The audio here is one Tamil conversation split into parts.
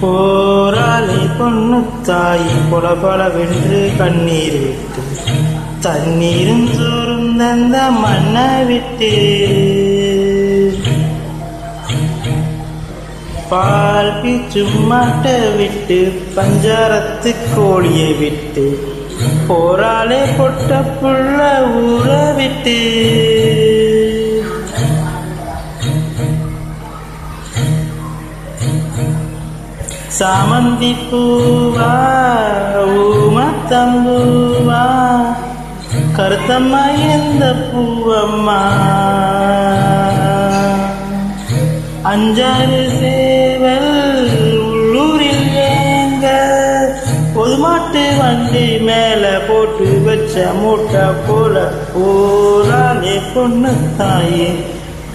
போராளி பொண்ணு தாய் பொல பொலவென்று கண்ணீர் விட்டு தண்ணீரும் சோறும் தந்த மண்ணை விட்டு பால் பீச்சும் மாட்டை விட்டு பஞ்சாரத்து கோழியை விட்டு போராளே பொட்ட புள்ள ஊற விட்டு சாமந்தி பூவா ஊமத்தம்பூவா கருத்தம்மா எந்த பூவம்மா அஞ்சாறு சேவல் உள்ளூரில் ஏங்க பொதுமாட்டு வண்டி மேல போட்டு வச்ச மூட்டை போல போராளே பொண்ணு தாயே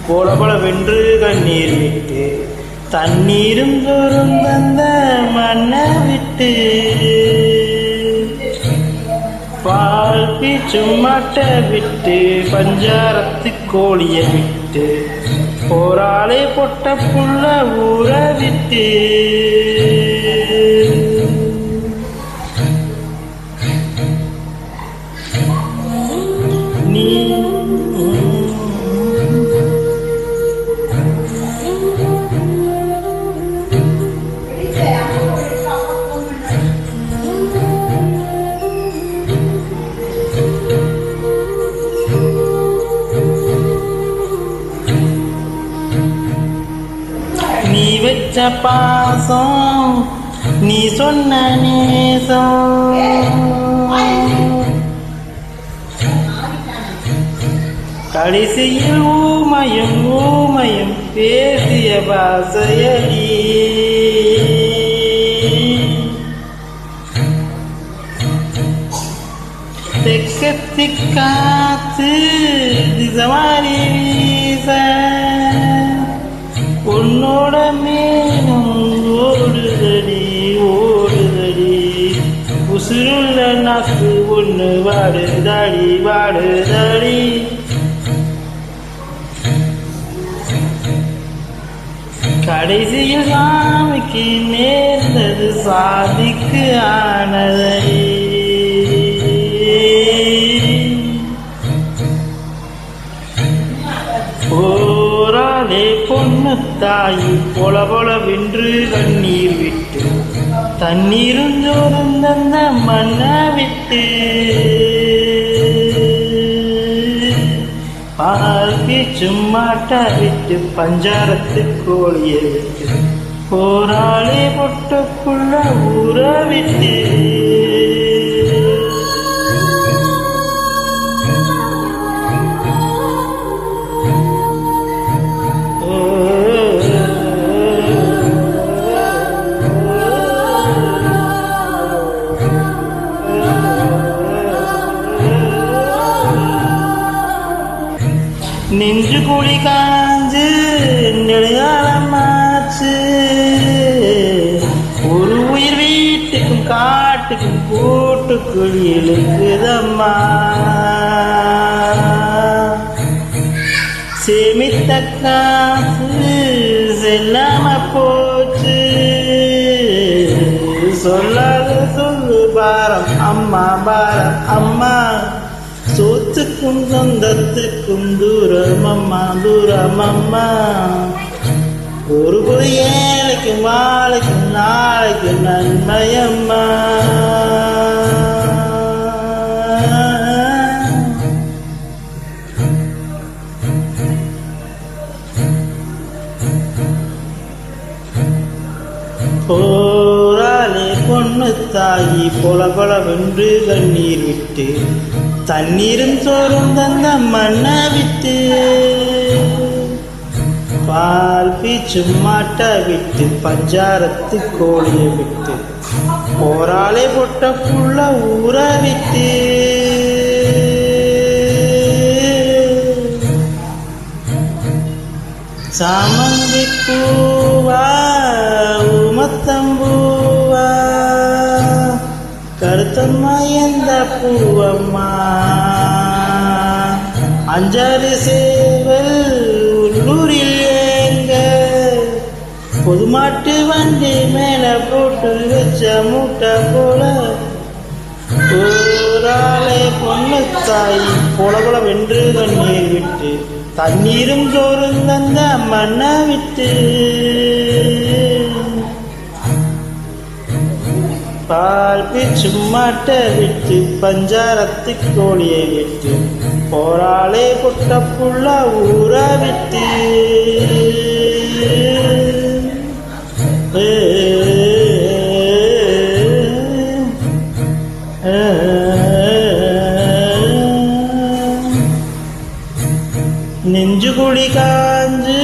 போல போல வென்று கண்ணீர் விட்டு தண்ணீரும் சோறும் தந்த மண்ணை விட்டு பால் பீச்சும் மாட்டை விட்டு பஞ்சாரத்து கோழியை விட்டு போராளே பொட்ட புள்ள ஊற விட்டு நீ நீ வச்ச பாசம் நீ சொன்ன நேசம் கடைசியில் ஊமையும் ஊமையும் பேசிய பாசையடி தெக்கத்தி காத்து திசமாரி வீச உன்னோட மேலும் ஓடுதடி ஓடுதடி உசுருள்ள நாக்கு ஒன்று வாடுதடி வாடுதடி கடைசியில் சாமிக்கு நேர்ந்தது சாதிக்கு ஆனதடி போராளே பொண்ணு தாய் பொல பொல வென்று கண்ணீர் விட்டு தண்ணீரும் சோறும் தந்த மண்ணை விட்டு பால் பீச்சும் மாட்டை விட்டு பஞ்சாரத்து கோழியை விட்டு போராளே பொட்ட புள்ள ஊற விட்டு நெஞ்சு குழி காஞ்சு நெடுகாலமாச்சு ஒரு உயிர் வீட்டுக்கும் காட்டுக்கும் கூட்டுக்குள் இழுக்குதம்மா சேமித்த காசு செல்லாம போச்சு சொல்லாத சொல்லு பாரம் அம்மா பாரம் அம்மா சொத்துக்கும் சொந்தத்துக்கும் தூரம் அம்மா தூரம் அம்மா ஒரு பொது ஏழைக்கும் வாழைக்கும் நாளைக்கும் நன்மையம்மா போராளே பொண்ணு தாயி பொல பொல வென்று கண்ணீர் விட்டு தண்ணீரும் சோறும் தந்த மண்ணை விட்டு பால் பீச்சும் மாட்டை விட்டு பஞ்சாரத்து கோழியை விட்டு போராளே பொட்ட புள்ள ஊற விட்டு சாமந்தி பூவா ஊமத்தம்பூவா கருத்தம்மா எந்த பூவம்மா அஞ்சாறு சேவல் உள்ளூரில் ஏங்க பொதுமாட்டு வண்டி மேல போட்டு வச்ச மூட்டை போல ஓராளே பொண்ணு தாய் போல வென்று கண்ணீர் விட்டு தண்ணீரும் சோறும் தந்த மண்ணை விட்டு பால் பீச்சும் மாட்டை விட்டு பஞ்சாரத்து கோழியை விட்டு போராளே பொட்ட புள்ள ஊற விட்டு நெஞ்சு குழி காஞ்சு